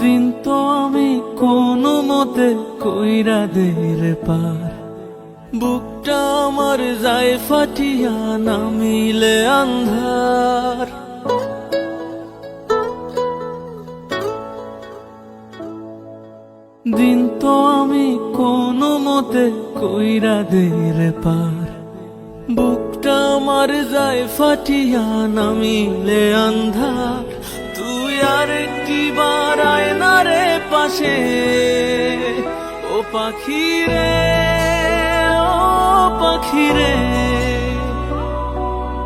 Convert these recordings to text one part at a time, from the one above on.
দিন তো আমি কোনো মতে কইরা দের পার, বুকটা আমার যায় ফাটিয়া নামিলে আন্ধার। দিন তো আমি কোনো মতে কইরা দের পার, বুকটা আমার যায় ফাটিয়া নামিলে আন্ধার। তুই আর একটি বার আয় না রে পাশে, ও পাখি রে, ও পাখি রে।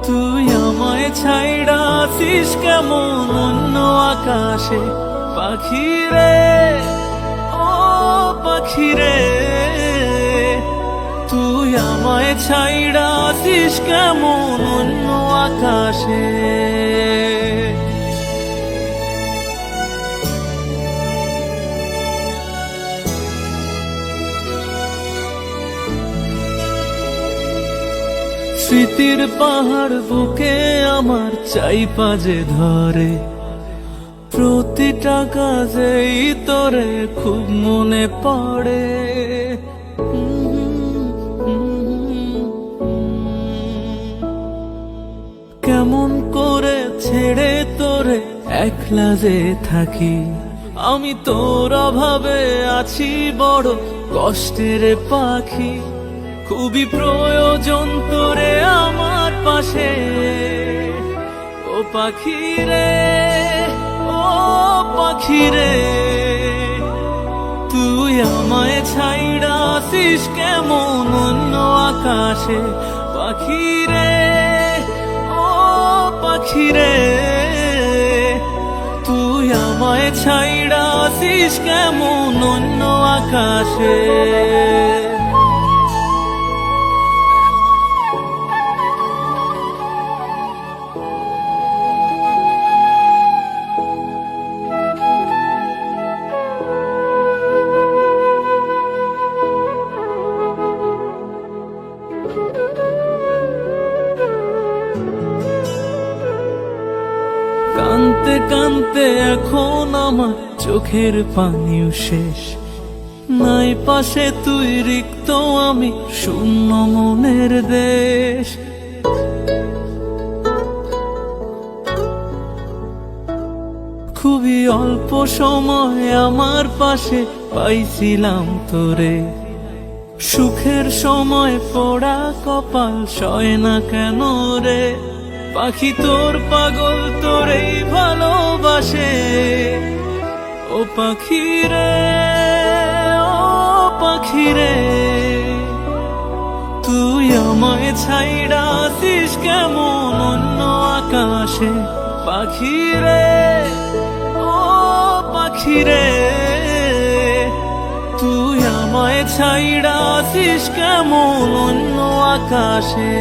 তুই আমায় ছাইড়া আছিস কেমন অন্য আকাশে, পাখি রে, ও পাখি রে। তুই আমায় ছাইড়া আছিস কেমন অন্য আকাশে। স্মৃতির পাহাড় বুকে আমার চাইপা যে ধরে, প্রতিটা কাজেই তোরে খুব মনে পড়ে। কেমন করে ছেড়ে তোরে একলা যে থাকি, আমি তোর অভাবে আছি বড় কষ্টের পাখি। খুবই প্রয়োজন তোরে আমার পাশে, ও পাখি রে, ও পাখি রে। তুই আমায় ছাইড়া আছিস কেমন অন্য আকাশে, পাখি রে, ও পাখি রে। তুই আমায় ছাইড়া আছিস কেমন অন্য আকাশে। কানতে কানতে এখন আমার চোখের পানিও শেষ, নাই পাশে তুই রিক্ত আমি শূন্য মনের দেশ। খুবই অল্প সময় আমার পাশে পাইছিলাম তোরে, সুখের সময় পোড়া কপাল সয় না কেন রে। পাখি তোর পাগল তোরেই ভালোবাসে, ও পাখি রে, ও পাখি রে। তুই আমায় ছাইড়া আছিস কেমন অন্য আকাশে, পাখি রে, ও পাখি রে। তুই আমায় ছাইড়া আছিস কেমন অন্য আকাশে।